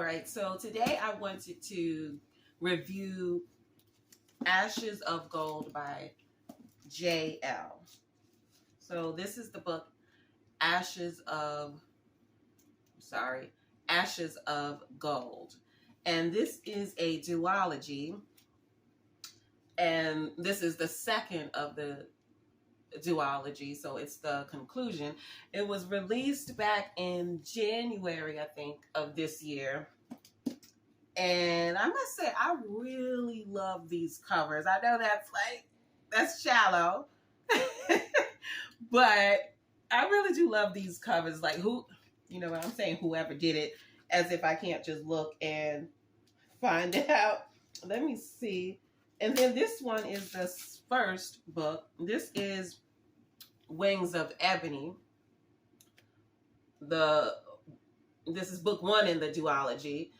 right, so today I wanted to review Ashes of Gold by J Elle. So this is the book Ashes of Gold. And this is a duology. And this is the second of the duology, so it's the conclusion. It was released back in January, I think, of this year. And I must say, I really love these covers. I know that's shallow, but I really do love these covers. Like, you know what I'm saying, whoever did it, as if I can't just look and find out. Let me see. And then this one is the first book. This is Wings of Ebony. This is book 1 in the duology.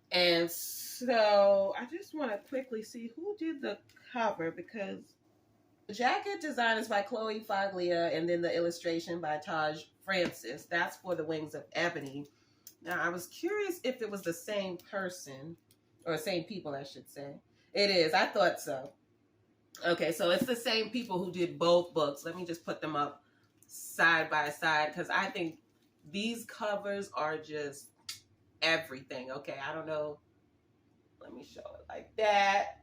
And so I just want to quickly see who did the cover, because the jacket design is by Chloe Foglia, and then the illustration by Taj Francis. That's for the Wings of Ebony. Now, I was curious if it was the same person, or same people, I should say. It is. I thought so. Okay, so it's the same people who did both books. Let me just put them up side by side, because I think these covers are just everything. Okay, I don't know. Let me show it like that.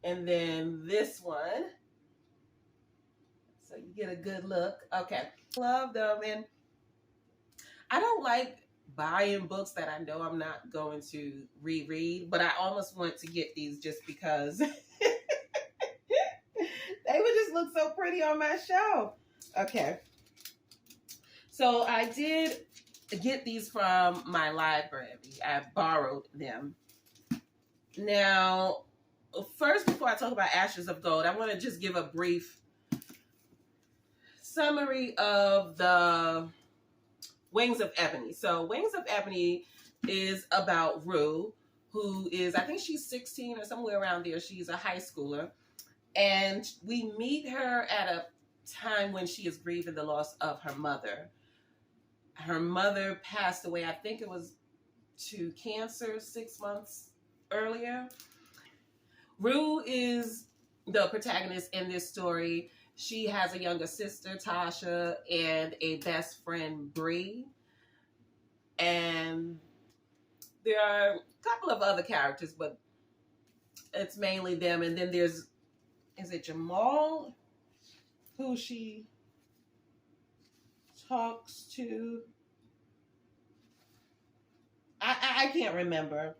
And then this one. So you get a good look. Okay. Love them. And I don't like buying books that I know I'm not going to reread, but I almost want to get these just because they would just look so pretty on my shelf. Okay. So I did get these from my library. I borrowed them. Now, first, before I talk about Ashes of Gold, I want to just give a brief summary of the Wings of Ebony. So Wings of Ebony is about Rue, who is, I think she's 16 or somewhere around there. She's a high schooler. And we meet her at a time when she is grieving the loss of her mother. Her mother passed away, I think it was to cancer 6 months earlier. Rue is the protagonist in this story. She has a younger sister, Tasha, and a best friend, Bree. And there are a couple of other characters, but it's mainly them. And then is it Jamal, who she talks to? I can't remember.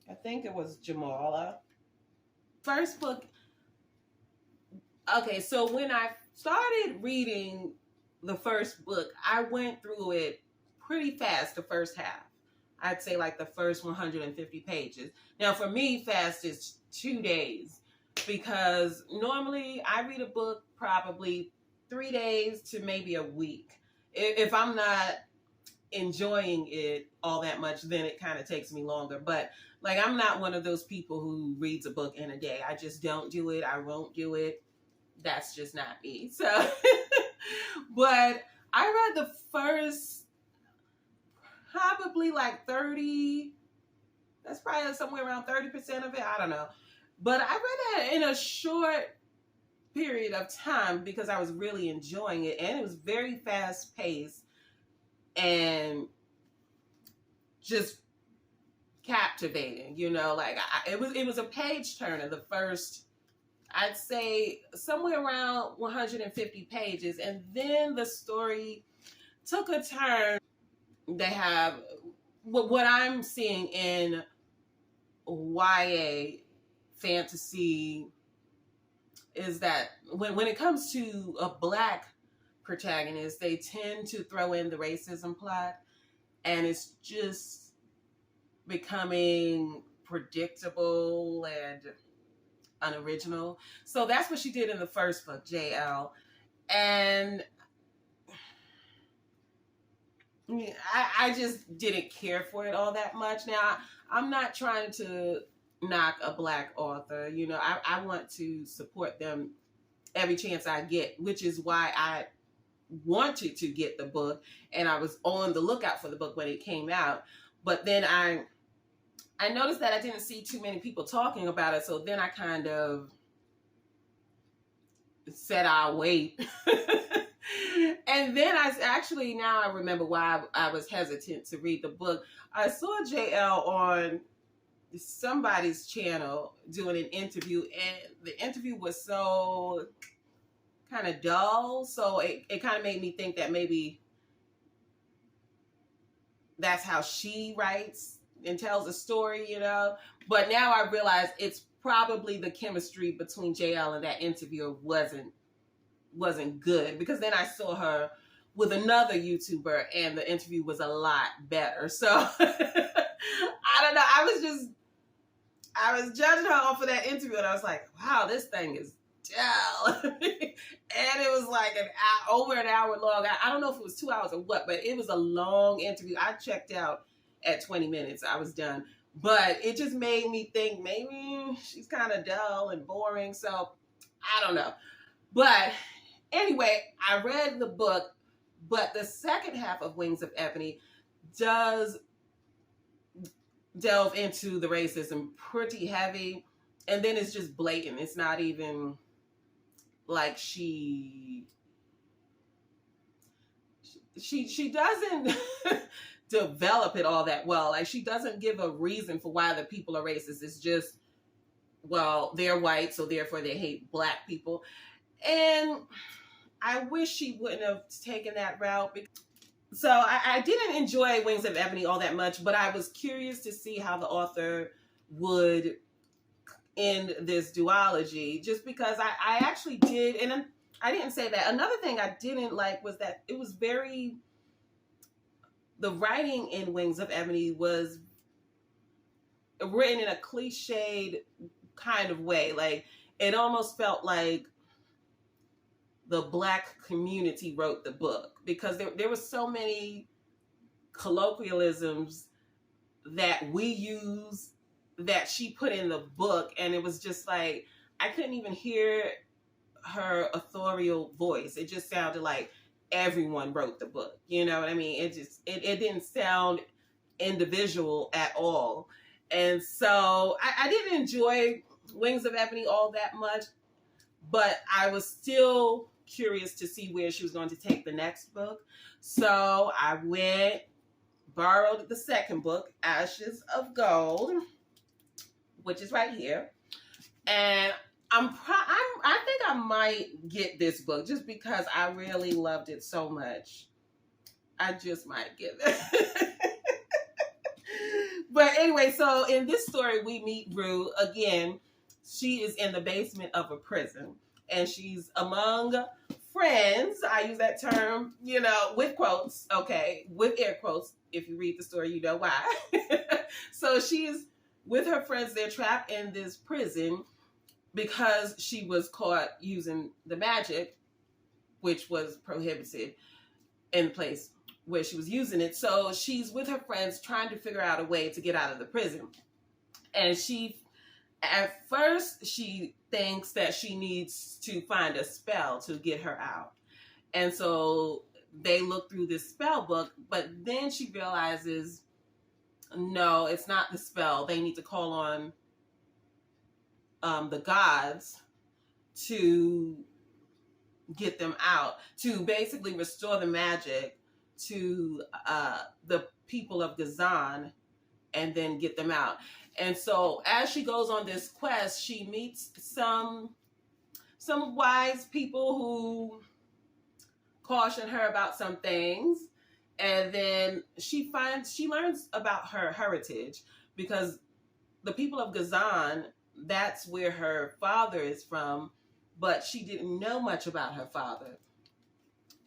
I think it was Jamala. First book. Okay, so when I started reading the first book, I went through it pretty fast, the first half. I'd say like the first 150 pages. Now for me, fast is 2 days, because normally I read a book probably 3 days to maybe a week. If I'm not enjoying it all that much, then it kind of takes me longer. But like, I'm not one of those people who reads a book in a day. I just don't do it. I won't do it. That's just not me. So, but I read the first probably like 30, that's probably somewhere around 30% of it. I don't know. But I read that in a short period of time because I was really enjoying it. And it was very fast paced and just captivating, you know, like it was a page turner. The first, I'd say somewhere around 150 pages. And then the story took a turn. They have what I'm seeing in YA fantasy is that when it comes to a Black protagonist, they tend to throw in the racism plot, and it's just becoming predictable and unoriginal. So that's what she did in the first book, J Elle. And I just didn't care for it all that much. Now, I'm not trying to knock a Black author. You know, I want to support them every chance I get, which is why I wanted to get the book, and I was on the lookout for the book when it came out. But then I noticed that I didn't see too many people talking about it, so then I kind of said I'll wait. And then now I remember why I was hesitant to read the book. I saw J Elle on somebody's channel doing an interview, and the interview was so kind of dull, so it kind of made me think that maybe that's how she writes and tells a story, but now I realize it's probably the chemistry between J Elle and that interviewer wasn't good, because then I saw her with another YouTuber and the interview was a lot better. So I don't know, I was judging her off of that interview, and I was like, wow, this thing is dull. And it was like over an hour long. I don't know if it was 2 hours or what, but it was a long interview. I checked out at 20 minutes. I was done. But it just made me think maybe she's kind of dull and boring. So I don't know. But anyway, I read the book, but the second half of Wings of Ebony does delve into the racism pretty heavy, and then it's just blatant. It's not even like she doesn't develop it all that well. Like, she doesn't give a reason for why the people are racist. It's just, well, they're white, so therefore they hate black people. And I wish she wouldn't have taken that route. So I didn't enjoy Wings of Ebony all that much, but I was curious to see how the author would end this duology, just because I actually did, and I didn't say that. Another thing I didn't like was that it was the writing in Wings of Ebony was written in a cliched kind of way. Like, it almost felt like the Black community wrote the book, because there were so many colloquialisms that we use that she put in the book, and it was just like, I couldn't even hear her authorial voice. It just sounded like everyone wrote the book. You know what I mean? It didn't sound individual at all. And so I didn't enjoy Wings of Ebony all that much, but I was still curious to see where she was going to take the next book. So I borrowed the second book, Ashes of Gold, which is right here. And I think I might get this book just because I really loved it so much. I just might get it. But anyway, so in this story, we meet Rue again. She is in the basement of a prison, and she's among friends. I use that term, with quotes, okay, with air quotes. If you read the story, you know why. So she's with her friends. They're trapped in this prison because she was caught using the magic, which was prohibited in the place where she was using it. So she's with her friends trying to figure out a way to get out of the prison. And at first, she thinks that she needs to find a spell to get her out. And so they look through this spell book, but then she realizes, no, it's not the spell. They need to call on the gods to get them out, to basically restore the magic to the people of Gazan, and then get them out. And so as she goes on this quest, she meets some wise people who caution her about some things. And then she learns about her heritage, because the people of Gazan, that's where her father is from, but she didn't know much about her father.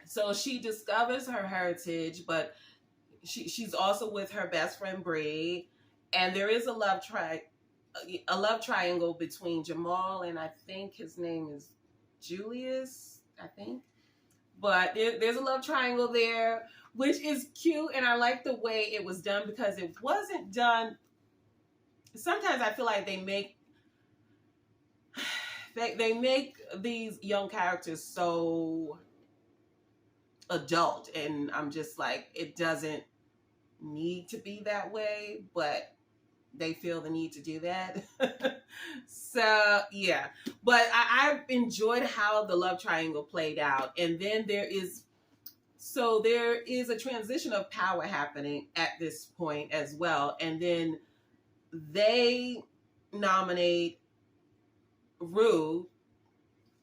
So she discovers her heritage, but she's also with her best friend Bree, and there is a love triangle between Jamal and I think his name is Julius, I think. But there's a love triangle there, which is cute, and I like the way it was done, because it wasn't done. Sometimes I feel like they make these young characters so adult, and I'm just like, it doesn't need to be that way, but they feel the need to do that. So yeah, but I've enjoyed how the love triangle played out, and then there is a transition of power happening at this point as well, and then they nominate Rue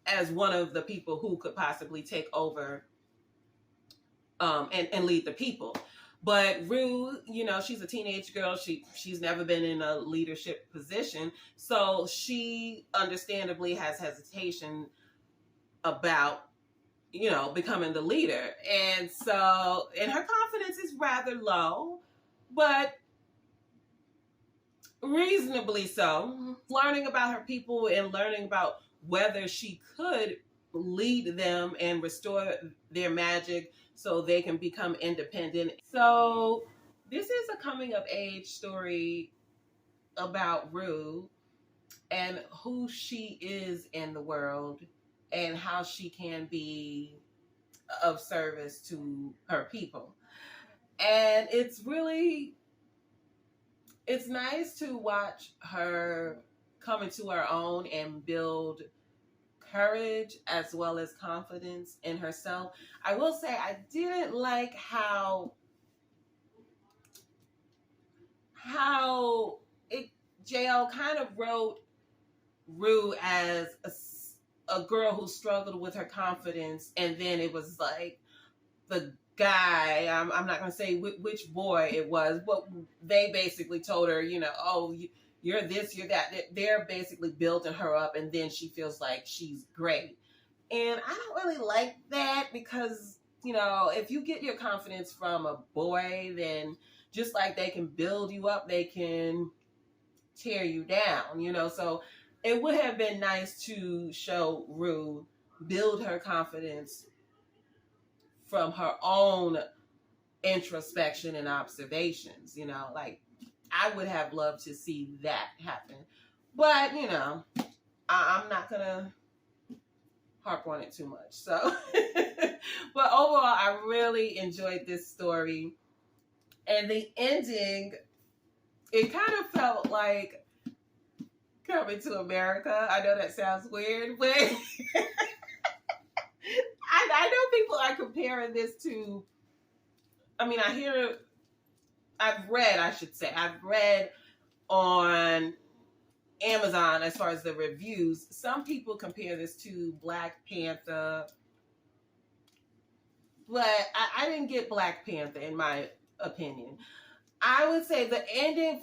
as one of the people who could possibly take over, and lead the people. But Rue, she's a teenage girl. She's never been in a leadership position, so she understandably has hesitation about becoming the leader, and her confidence is rather low, but reasonably so. Learning about her people and learning about whether she could lead them and restore their magic so they can become independent. So this is a coming of age story about Rue and who she is in the world and how she can be of service to her people. And it's nice to watch her come into her own and build courage as well as confidence in herself. I will say I didn't like how J Elle kind of wrote Rue as a girl who struggled with her confidence, and then it was like the guy, I'm not going to say which boy it was, but they basically told her, oh, you're this, you're that. They're basically building her up, and then she feels like she's great. And I don't really like that because, if you get your confidence from a boy, then just like they can build you up, they can tear you down, So it would have been nice to show Rue build her confidence from her own introspection and observations, like I would have loved to see that happen. But, I'm not going to harp on it too much. So, but overall, I really enjoyed this story. And the ending, it kind of felt like Coming to America. I know that sounds weird, but I know people are comparing this to, I've read on Amazon as far as the reviews, some people compare this to Black Panther, but I didn't get Black Panther in my opinion. I would say the ending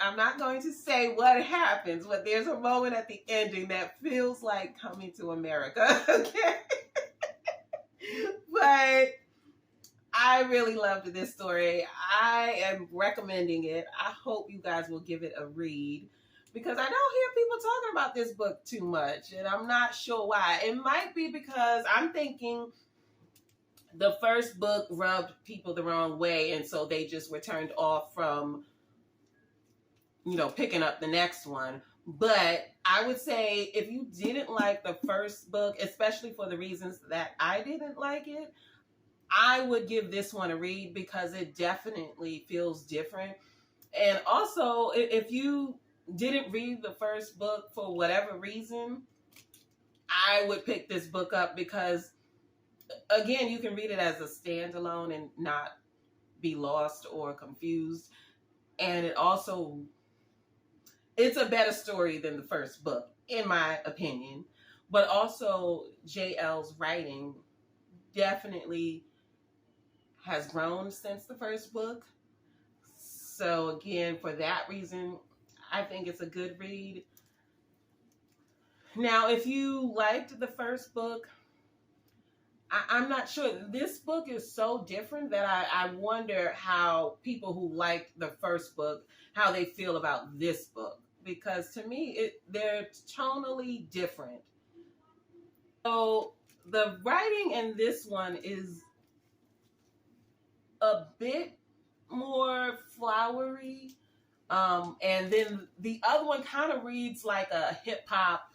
I'm not going to say what happens, but there's a moment at the ending that feels like Coming to America, okay? But I really loved this story. I am recommending it. I hope you guys will give it a read because I don't hear people talking about this book too much, and I'm not sure why. It might be because I'm thinking the first book rubbed people the wrong way, and so they just were turned off from, picking up the next one. But I would say if you didn't like the first book, especially for the reasons that I didn't like it, I would give this one a read because it definitely feels different. And also, if you didn't read the first book for whatever reason, I would pick this book up because, again, you can read it as a standalone and not be lost or confused. And it's a better story than the first book, in my opinion. But also, J Elle's writing definitely has grown since the first book. So again, for that reason, I think it's a good read. Now, if you liked the first book, I'm not sure. This book is so different that I wonder how people who liked the first book, how they feel about this book. Because to me, they're tonally different. So the writing in this one is a bit more flowery. And then the other one kind of reads like a hip hop.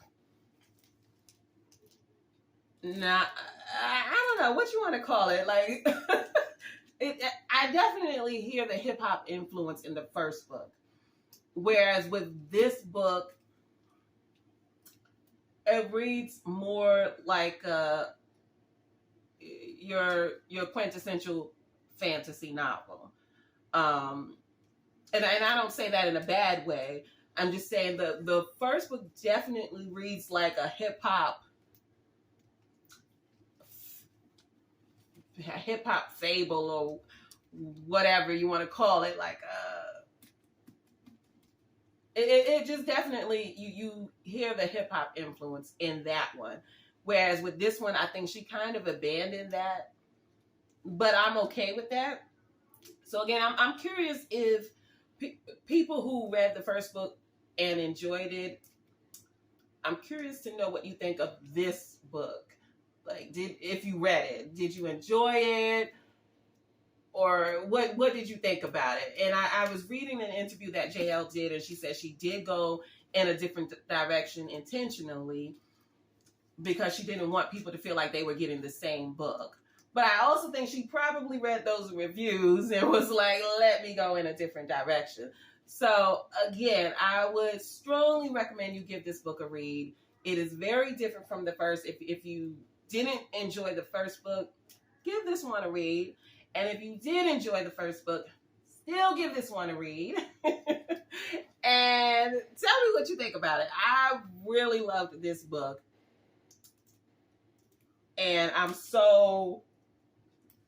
Not, I don't know what you want to call it. Like, I definitely hear the hip hop influence in the first book, whereas with this book, it reads more like your quintessential fantasy novel. And I don't say that in a bad way. I'm just saying the first book definitely reads like a hip hop fable or whatever you want to call it. Like it just definitely you hear the hip hop influence in that one. Whereas with this one, I think she kind of abandoned that, but I'm okay with that. So again, I'm curious if people who read the first book and enjoyed it, I'm curious to know what you think of this book. Like, if you read it, did you enjoy it, or what did you think about it? And I was reading an interview that J Elle did, and she said she did go in a different direction intentionally because she didn't want people to feel like they were getting the same book. But I also think she probably read those reviews and was like, let me go in a different direction. So again, I would strongly recommend you give this book a read. It is very different from the first. If you didn't enjoy the first book, give this one a read. And if you did enjoy the first book, still give this one a read. And tell me what you think about it. I really loved this book. And I'm so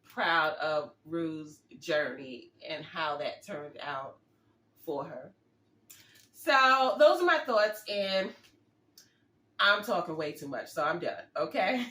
proud of Rue's journey and how that turned out for her. So those are my thoughts, and I'm talking way too much, so I'm done, okay?